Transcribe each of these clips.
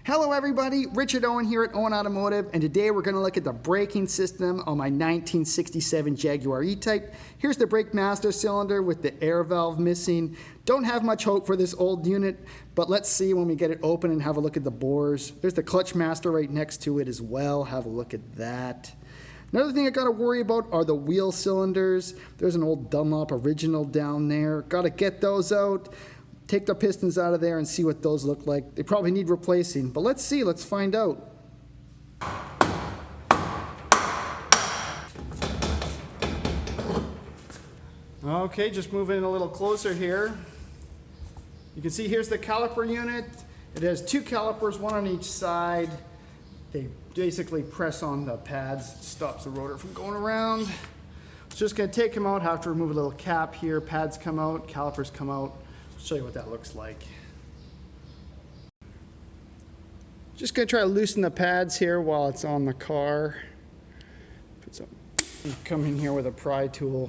Hello everybody, Richard Owen here at Owen Automotive, and today we're going to look at the braking system on my 1967 Jaguar E-Type. Here's the brake master cylinder with the air valve missing. Don't have much hope for this old unit, but let's see when we get it open and have a look at the bores. There's the clutch master right next to it as well. Have a look at that. Another thing I got to worry about are the wheel cylinders. There's an old Dunlop original down there. Got to get those out. Take the pistons out of there and see what those look like. They probably need replacing, but let's see, let's find out. Okay, just moving in a little closer here. You can see here's the caliper unit. It has two calipers, one on each side. They basically press on the pads, stops the rotor from going around. Just gonna take them out, have to remove a little cap here. Pads come out, calipers come out. Show you what that looks like. Just gonna try to loosen the pads here while it's on the car. Put some, come in here with a pry tool.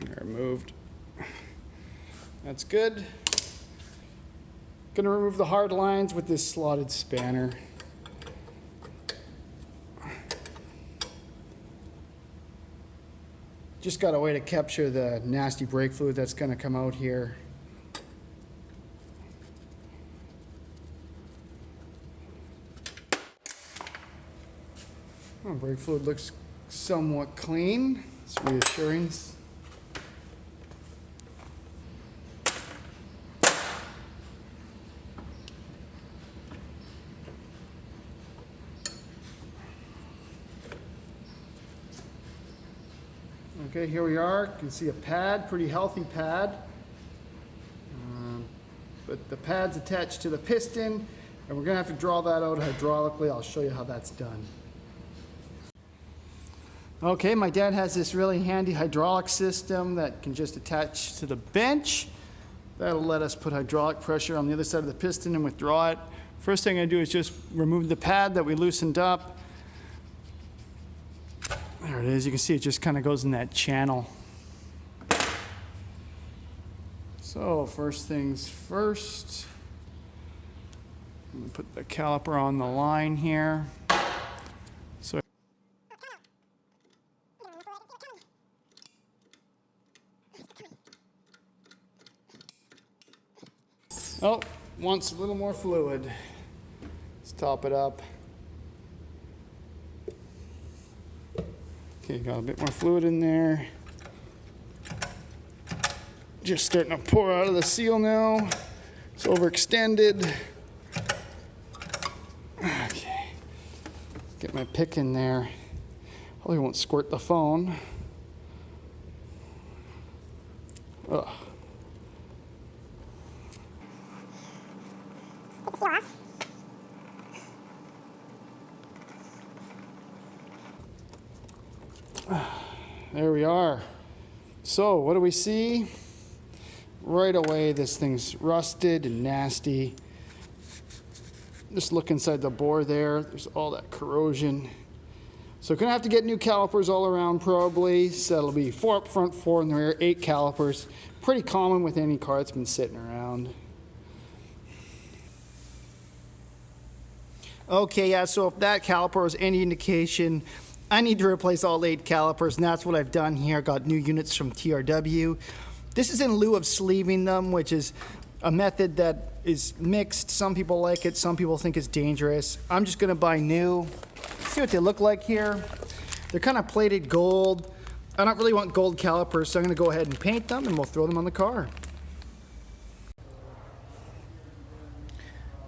They're removed. That's good. Gonna remove the hard lines with this slotted spanner. Just got a way to capture the nasty brake fluid that's going to come out here. Oh, brake fluid looks somewhat clean. It's reassuring. Okay, here we are. You can see a pad, pretty healthy pad. But the pad's attached to the piston, and we're gonna have to draw that out hydraulically. I'll show you how that's done. Okay, my dad has this really handy hydraulic system that can just attach to the bench. That'll let us put hydraulic pressure on the other side of the piston and withdraw it. First thing I do is just remove the pad that we loosened up. There it is. You can see it just kind of goes in that channel. So first things first, I'm going to put the caliper on the line here. So oh, wants a little more fluid. Let's top it up. Okay, got a bit more fluid in there. Just starting to pour out of the seal now. It's overextended. Okay, get my pick in there. Probably won't squirt the phone. Ugh. Take the seal off. There we are. So what do we see? Right away, this thing's rusted and nasty. Just look inside the bore there. There's all that corrosion. So gonna have to get new calipers all around probably. So that'll be 4 up front, 4 in the rear, 8 calipers. Pretty common with any car that's been sitting around. Okay, yeah, so if that caliper is any indication, I need to replace all 8 calipers, and that's what I've done here. Got new units from TRW. This is in lieu of sleeving them, which is a method that is mixed. Some people like it, some people think it's dangerous. I'm just gonna buy new. See what they look like here. They're kind of plated gold. I don't really want gold calipers, so I'm gonna go ahead and paint them, and we'll throw them on the car.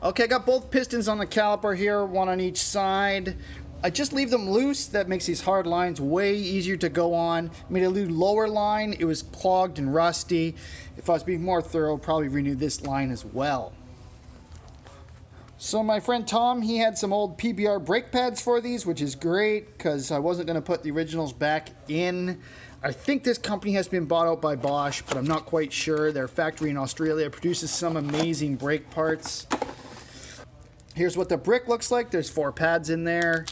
Okay, I got both pistons on the caliper here, one on each side. I just leave them loose. That makes these hard lines way easier to go on. Made a new lower line. It was clogged and rusty. If I was being more thorough, I'd probably renew this line as well. So my friend Tom, he had some old Pbr brake pads for these, which is great because I wasn't going to put the originals back in. I think this company has been bought out by Bosch, but I'm not quite sure. Their factory in Australia produces some amazing brake parts. Here's what the brick looks like. There's 4 pads in there.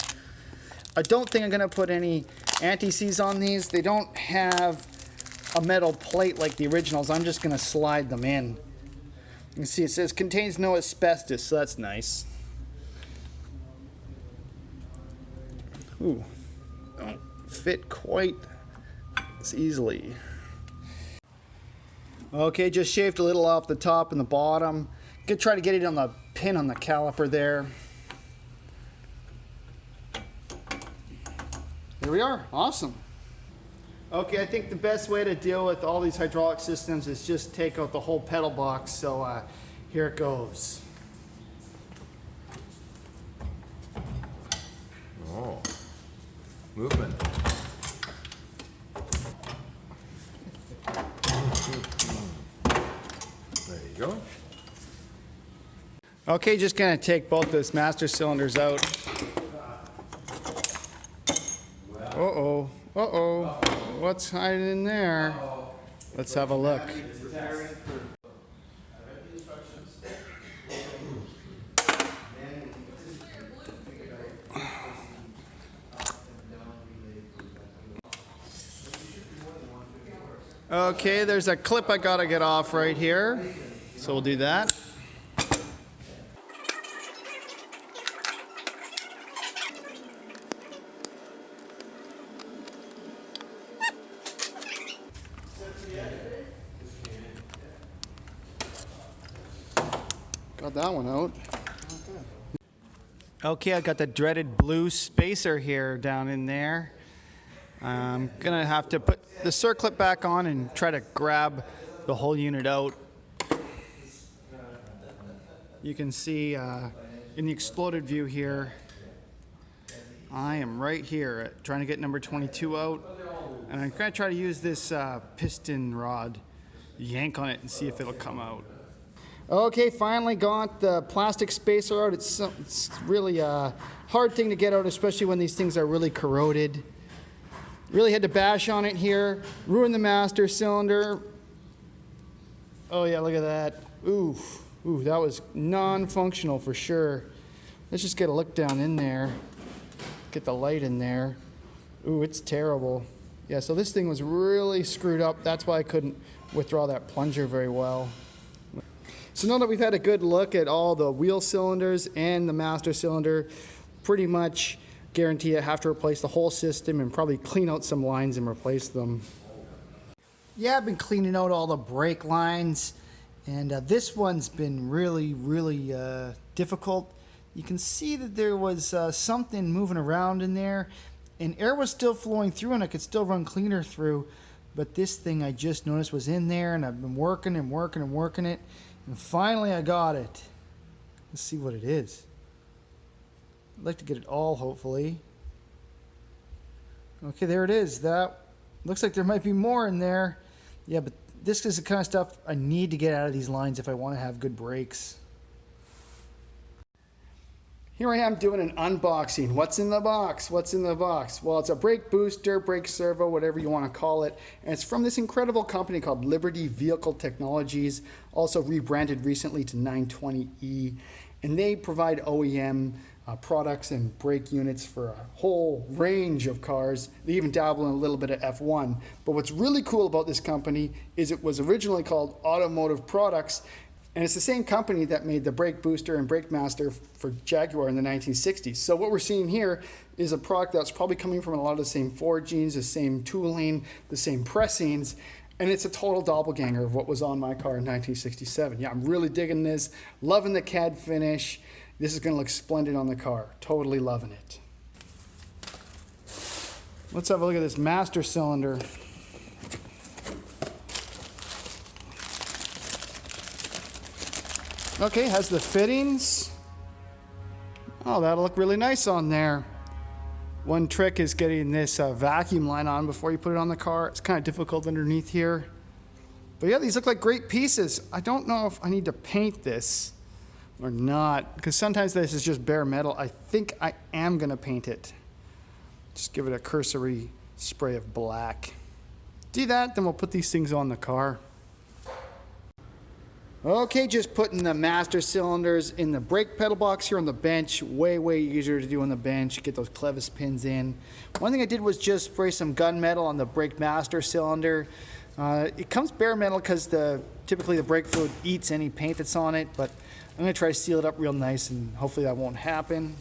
I don't think I'm going to put any anti-seize on these. They don't have a metal plate like the originals. I'm just going to slide them in. You can see it says contains no asbestos, so that's nice. Ooh, don't fit quite as easily. Okay, just shaved a little off the top and the bottom. Gonna try to get it on the pin on the caliper there. There we are, awesome. Okay, I think the best way to deal with all these hydraulic systems is just take out the whole pedal box, so here it goes. Oh, movement. There you go. Okay, just gonna take both those master cylinders out. Uh-oh, uh-oh. What's hiding in there? Let's have a look. Okay, there's a clip I gotta get off right here, so we'll do that. Got that one out. Okay, I got the dreaded blue spacer here down in there. I'm gonna have to put the circlip back on and try to grab the whole unit out. You can see in the exploded view here, I am right here trying to get number 22 out, and I'm gonna try to use this piston rod, yank on it and see if it'll come out. Okay, finally got the plastic spacer out. It's really a hard thing to get out, especially when these things are really corroded. Really had to bash on it here, ruin the master cylinder. Oh yeah, look at that. Ooh, that was non-functional for sure. Let's just get a look down in there. Get the light in there. Ooh, it's terrible. Yeah, so this thing was really screwed up. That's why I couldn't withdraw that plunger very well. So now that we've had a good look at all the wheel cylinders and the master cylinder, pretty much guarantee I have to replace the whole system and probably clean out some lines and replace them. Yeah, I've been cleaning out all the brake lines, and this one's been really difficult. You can see that there was something moving around in there, and air was still flowing through and I could still run cleaner through, but this thing I just noticed was in there, and I've been working it, and finally I got it. Let's see what it is. I'd like to get it all, hopefully. Okay, there it is. That looks like there might be more in there. Yeah, but this is the kind of stuff I need to get out of these lines if I want to have good brakes. Here I am doing an unboxing. What's in the box? What's in the box? Well, it's a brake booster, brake servo, whatever you want to call it. And it's from this incredible company called Liberty Vehicle Technologies, also rebranded recently to 920E. And they provide OEM products and brake units for a whole range of cars. They even dabble in a little bit of F1. But what's really cool about this company is it was originally called Automotive Products, and it's the same company that made the brake booster and brake master for Jaguar in the 1960s. So what we're seeing here is a product that's probably coming from a lot of the same forgings, the same tooling, the same pressings, and it's a total doppelganger of what was on my car in 1967. Yeah, I'm really digging this, loving the CAD finish. This is going to look splendid on the car. Totally loving it. Let's have a look at this master cylinder. Okay, has the fittings. Oh, that'll look really nice on there. One trick is getting this vacuum line on before you put it on the car. It's kind of difficult underneath here. But yeah, these look like great pieces. I don't know if I need to paint this or not, because sometimes this is just bare metal. I think I am gonna paint it. Just give it a cursory spray of black. Do that, then we'll put these things on the car. Okay, just putting the master cylinders in the brake pedal box here on the bench. Way easier to do on the bench. Get those clevis pins in. One thing I did was just spray some gunmetal on the brake master cylinder. It comes bare metal because typically the brake fluid eats any paint that's on it, but I'm going to try to seal it up real nice and hopefully that won't happen.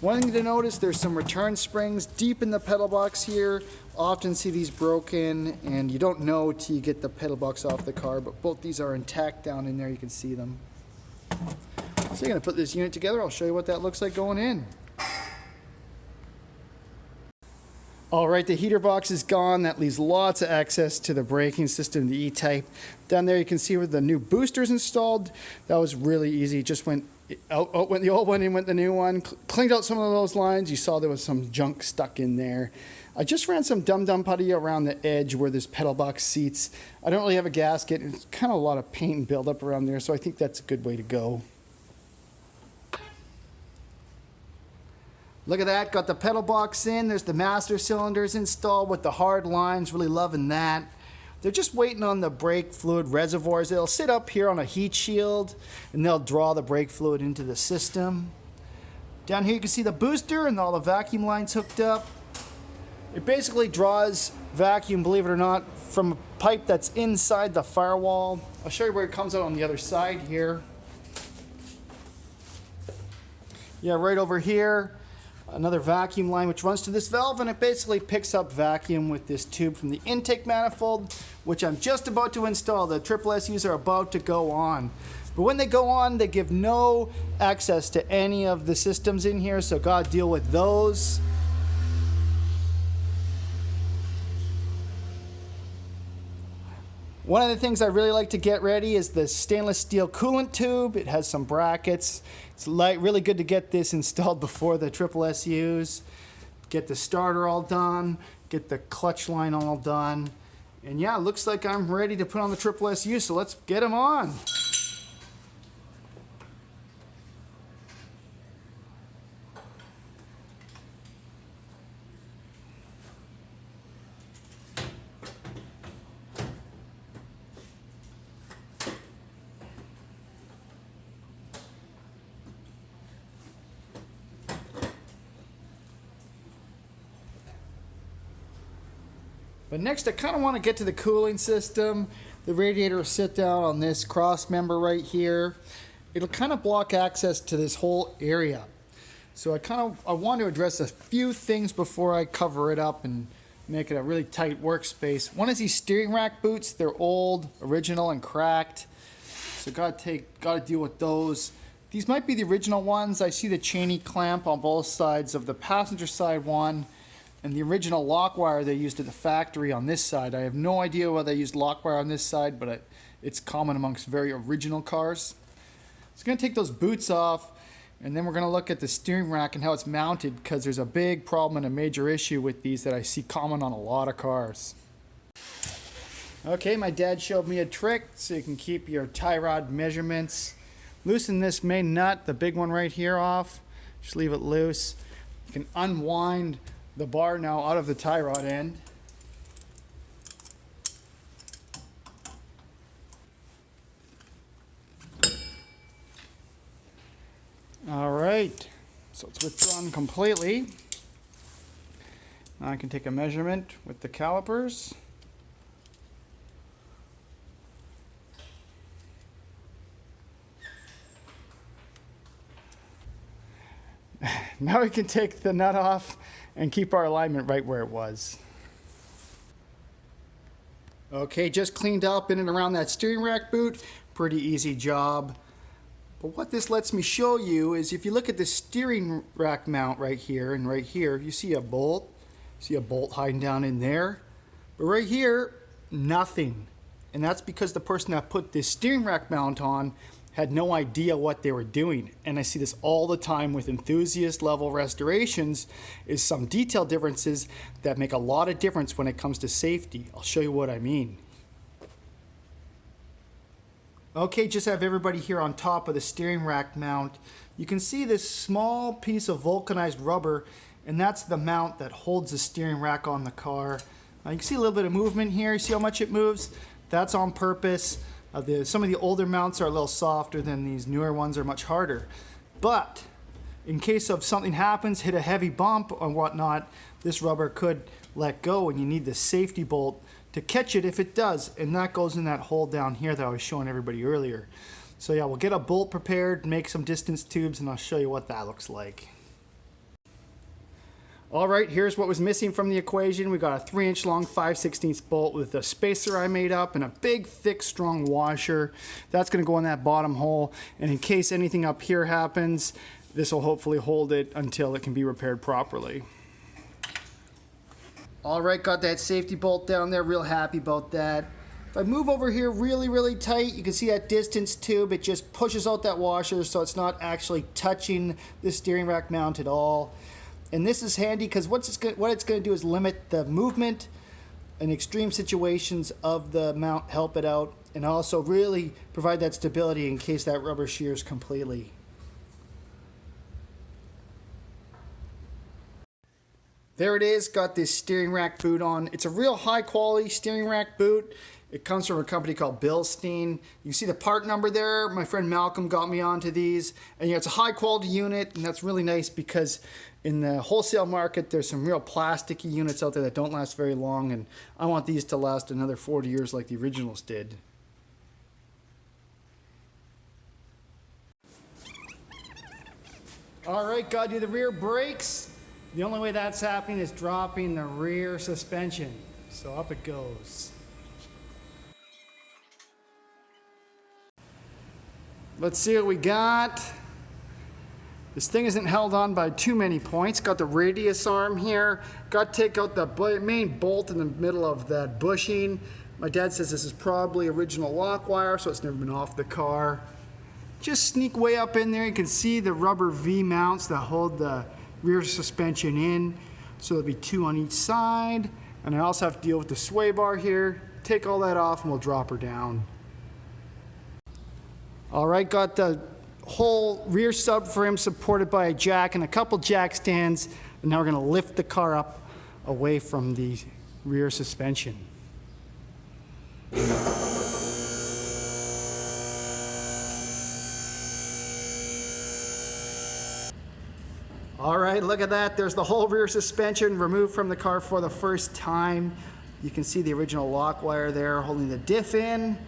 One thing to notice, there's some return springs deep in the pedal box here. Often see these broken and you don't know till you get the pedal box off the car, but both these are intact down in there, you can see them. So you're going to put this unit together, I'll show you what that looks like going in. Alright, the heater box is gone. That leaves lots of access to the braking system, the E-Type. Down there you can see where the new booster's installed. That was really easy. Just went out went the old one, in went the new one. Cleaned out some of those lines. You saw there was some junk stuck in there. I just ran some dum-dum putty around the edge where this pedal box seats. I don't really have a gasket. It's kind of a lot of paint and buildup around there, so I think that's a good way to go. Look at that, got the pedal box in, there's the master cylinders installed with the hard lines, really loving that. They're just waiting on the brake fluid reservoirs. They'll sit up here on a heat shield and they'll draw the brake fluid into the system. Down here you can see the booster and all the vacuum lines hooked up. It basically draws vacuum, believe it or not, from a pipe that's inside the firewall. I'll show you where it comes out on the other side here. Yeah, right over here. Another vacuum line which runs to this valve, and it basically picks up vacuum with this tube from the intake manifold, which I'm just about to install. The SSUs are about to go on. But when they go on, they give no access to any of the systems in here, so gotta deal with those. One of the things I really like to get ready is the stainless steel coolant tube. It has some brackets. It's really good to get this installed before the SSUs. Get the starter all done, get the clutch line all done. And yeah, it looks like I'm ready to put on the SSU, so let's get them on. But next I kind of want to get to the cooling system. The radiator will sit down on this cross member right here. It'll kind of block access to this whole area. So I want to address a few things before I cover it up and make it a really tight workspace. One is these steering rack boots. They're old, original, and cracked. So gotta deal with those. These might be the original ones. I see the chainy clamp on both sides of the passenger side one, and the original lock wire they used at the factory on this side. I have no idea why they used lock wire on this side, but it's common amongst very original cars. So I'm going to take those boots off, and then we're going to look at the steering rack and how it's mounted, because there's a big problem and a major issue with these that I see common on a lot of cars. Okay, my dad showed me a trick so you can keep your tie rod measurements. Loosen this main nut, the big one right here, off. Just leave it loose. You can unwind the bar now out of the tie rod end. All right, so it's withdrawn completely. Now I can take a measurement with the calipers. Now we can take the nut off and keep our alignment right where it was. Okay, just cleaned up in and around that steering rack boot. Pretty easy job. But what this lets me show you is if you look at the steering rack mount right here and right here, you see a bolt. See a bolt hiding down in there. But right here, nothing. And that's because the person that put this steering rack mount on had no idea what they were doing. And I see this all the time with enthusiast level restorations, is some detail differences that make a lot of difference when it comes to safety. I'll show you what I mean. Okay, just have everybody here on top of the steering rack mount. You can see this small piece of vulcanized rubber, and that's the mount that holds the steering rack on the car. You can see a little bit of movement here. You see how much it moves? That's on purpose. Some of the older mounts are a little softer than these newer ones, are much harder. But in case of something happens, hit a heavy bump or whatnot, this rubber could let go, and you need the safety bolt to catch it if it does. And that goes in that hole down here that I was showing everybody earlier. So yeah, we'll get a bolt prepared, make some distance tubes, and I'll show you what that looks like. All right, here's what was missing from the equation. We got a 3-inch long 5/16 bolt with a spacer I made up and a big, thick, strong washer. That's gonna go in that bottom hole. And in case anything up here happens, this will hopefully hold it until it can be repaired properly. All right, got that safety bolt down there, real happy about that. If I move over here really, really tight, you can see that distance tube. It just pushes out that washer so it's not actually touching the steering rack mount at all. And this is handy because what it's going to do is limit the movement in extreme situations of the mount, help it out, and also really provide that stability in case that rubber shears completely. There it is, got this steering rack boot on. It's a real high quality steering rack boot. It comes from a company called Bilstein. You see the part number there. My friend Malcolm got me onto these. And it's a high quality unit, and that's really nice because in the wholesale market, there's some real plasticky units out there that don't last very long, and I want these to last another 40 years like the originals did. All right, gotta do the rear brakes. The only way that's happening is dropping the rear suspension. So up it goes. Let's see what we got. This thing isn't held on by too many points. Got the radius arm here. Got to take out the main bolt in the middle of that bushing. My dad says this is probably original lock wire, so it's never been off the car. Just sneak way up in there. You can see the rubber V mounts that hold the rear suspension in. So there'll be 2 on each side. And I also have to deal with the sway bar here. Take all that off and we'll drop her down. All right, got the whole rear subframe supported by a jack and a couple jack stands. And now we're gonna lift the car up away from the rear suspension. All right, look at that. There's the whole rear suspension removed from the car for the first time. You can see the original lock wire there holding the diff in.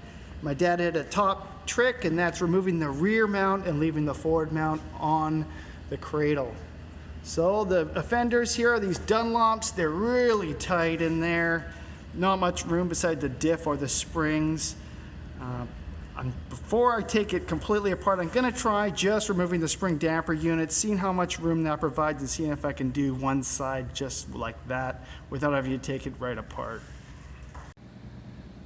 My dad had a top trick, and that's removing the rear mount and leaving the forward mount on the cradle. So the fenders here are these Dunlops. They're really tight in there. Not much room beside the diff or the springs. Before I take it completely apart, I'm gonna try just removing the spring damper unit, seeing how much room that provides and seeing if I can do one side just like that without having to take it right apart.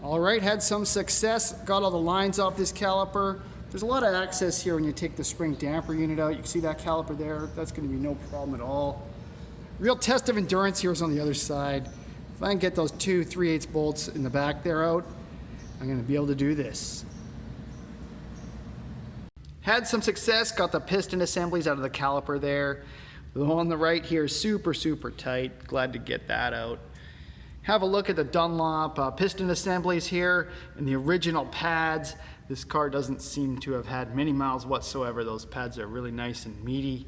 All right, had some success. Got all the lines off this caliper. There's a lot of access here when you take the spring damper unit out. You can see that caliper there. That's gonna be no problem at all. Real test of endurance here is on the other side. If I can get those 2 3/8 bolts in the back there out, I'm gonna be able to do this. Had some success, got the piston assemblies out of the caliper there. The one on the right here is super, super tight. Glad to get that out. Have a look at the Dunlop piston assemblies here and the original pads. This car doesn't seem to have had many miles whatsoever. Those pads are really nice and meaty.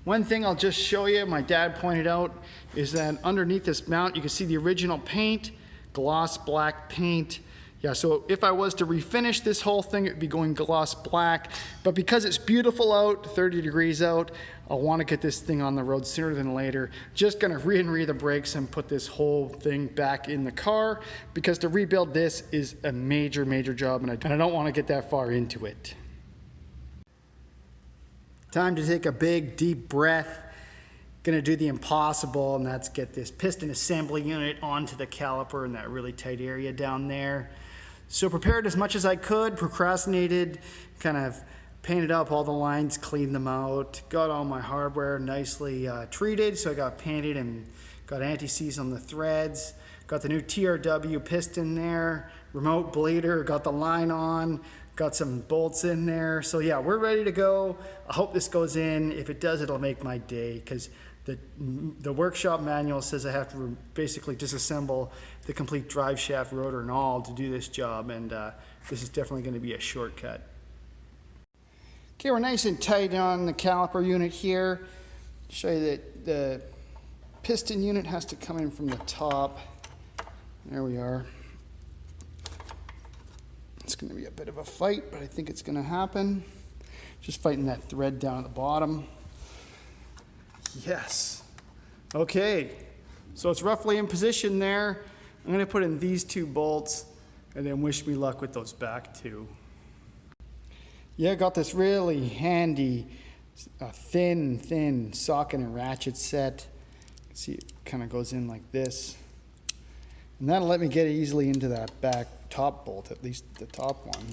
One thing I'll just show you, my dad pointed out, is that underneath this mount, you can see the original paint, gloss black paint. Yeah, so if I was to refinish this whole thing, it would be going gloss black. But because it's beautiful out, 30 degrees out, I want to get this thing on the road sooner than later. Just going to re-and-re the brakes and put this whole thing back in the car, because to rebuild this is a major, major job, and I don't want to get that far into it. Time to take a big, deep breath. Gonna do the impossible, and that's get this piston assembly unit onto the caliper in that really tight area down there. So prepared as much as I could, procrastinated, kind of painted up all the lines, cleaned them out, got all my hardware nicely treated, so I got painted and got anti-seize on the threads, got the new TRW piston there, remote bleeder, got the line on, got some bolts in there. So yeah, we're ready to go. I hope this goes in. If it does, it'll make my day, because the workshop manual says I have to basically disassemble the complete drive shaft, rotor, and all to do this job, and this is definitely going to be a shortcut. Okay, we're nice and tight on the caliper unit here. Show you that the piston unit has to come in from the top. There we are. going to be a bit of a fight, but I think it's going to happen. Just fighting that thread down at the bottom. Yes. Okay, so it's roughly in position there. I'm going to put in these 2 bolts and then wish me luck with those back 2. Yeah, I got this really handy thin socket and ratchet set. See, it kind of goes in like this. And that'll let me get it easily into that back top bolt, at least the top one.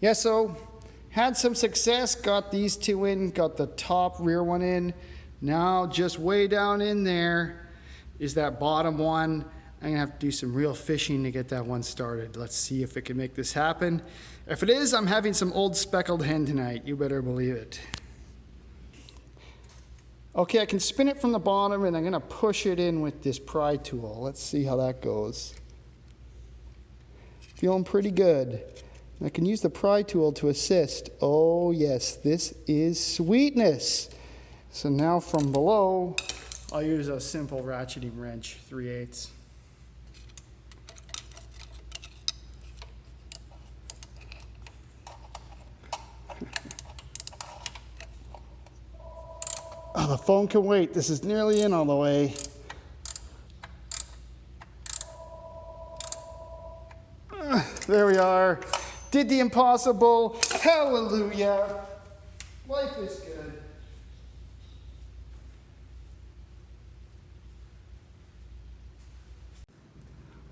Yeah, so had some success, got these 2 in, got the top rear one in. Now just way down in there is that bottom one. I'm gonna have to do some real fishing to get that one started. Let's see if it can make this happen. If it is, I'm having some old speckled hen tonight. You better believe it. Okay, I can spin it from the bottom and I'm gonna push it in with this pry tool. Let's see how that goes. Feeling pretty good. I can use the pry tool to assist. Oh yes, this is sweetness. So now from below, I'll use a simple ratcheting wrench, 3/8. Oh, the phone can wait. This is nearly in all the way. There we are. Did the impossible. Hallelujah. Life is good.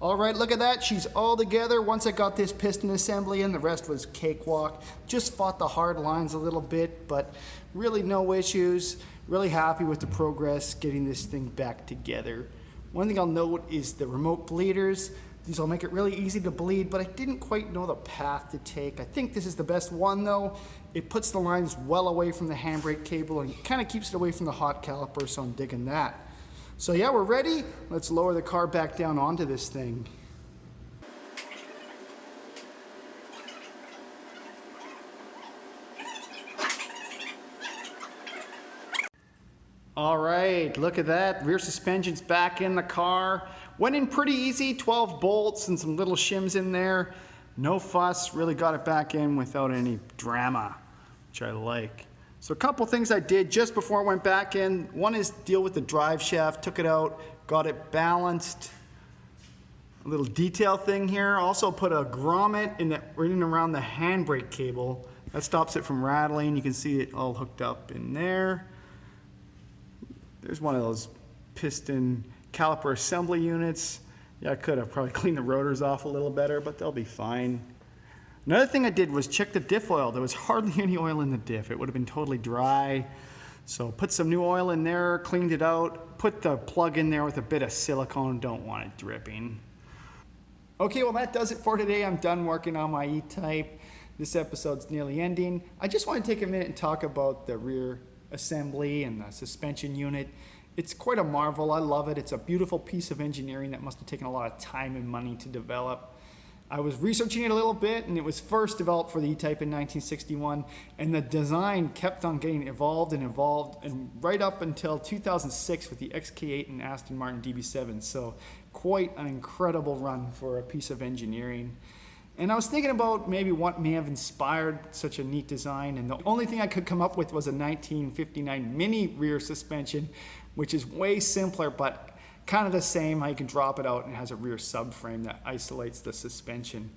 All right, look at that. She's all together. Once I got this piston assembly in, the rest was cakewalk. Just fought the hard lines a little bit, but really no issues. Really happy with the progress getting this thing back together. One thing I'll note is the remote bleeders. These will make it really easy to bleed, but I didn't quite know the path to take. I think this is the best one though. It puts the lines well away from the handbrake cable and kind of keeps it away from the hot caliper, so I'm digging that. So yeah, we're ready. Let's lower the car back down onto this thing. All right, look at that. Rear suspension's back in the car. Went in pretty easy, 12 bolts and some little shims in there. No fuss, really got it back in without any drama, which I like. So a couple things I did just before I went back in. One is deal with the drive shaft, took it out, got it balanced. A little detail thing here. Also put a grommet in and around the handbrake cable. That stops it from rattling. You can see it all hooked up in there. There's one of those piston caliper assembly units. Yeah, I could have probably cleaned the rotors off a little better, but they'll be fine. Another thing I did was check the diff oil. There was hardly any oil in the diff. It would have been totally dry. So put some new oil in there, cleaned it out, put the plug in there with a bit of silicone. Don't want it dripping. Okay, well that does it for today. I'm done working on my E-Type. This episode's nearly ending. I just want to take a minute and talk about the rear assembly and the suspension unit. It's quite a marvel. I love it. It's a beautiful piece of engineering that must have taken a lot of time and money to develop. I was researching it a little bit, and it was first developed for the E-Type in 1961, and the design kept on getting evolved, and right up until 2006 with the XK8 and Aston Martin DB7. So quite an incredible run for a piece of engineering. And I was thinking about maybe what may have inspired such a neat design, and the only thing I could come up with was a 1959 mini rear suspension, which is way simpler, but kind of the same. How you can drop it out and it has a rear subframe that isolates the suspension.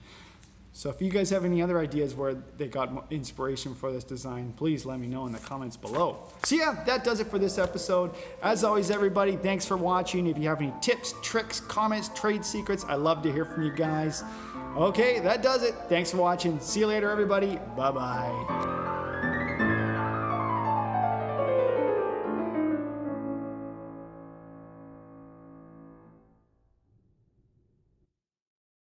So if you guys have any other ideas where they got inspiration for this design, please let me know in the comments below. So yeah, that does it for this episode. As always, everybody, thanks for watching. If you have any tips, tricks, comments, trade secrets, I love to hear from you guys. Okay, that does it. Thanks for watching. See you later, everybody. Bye-bye.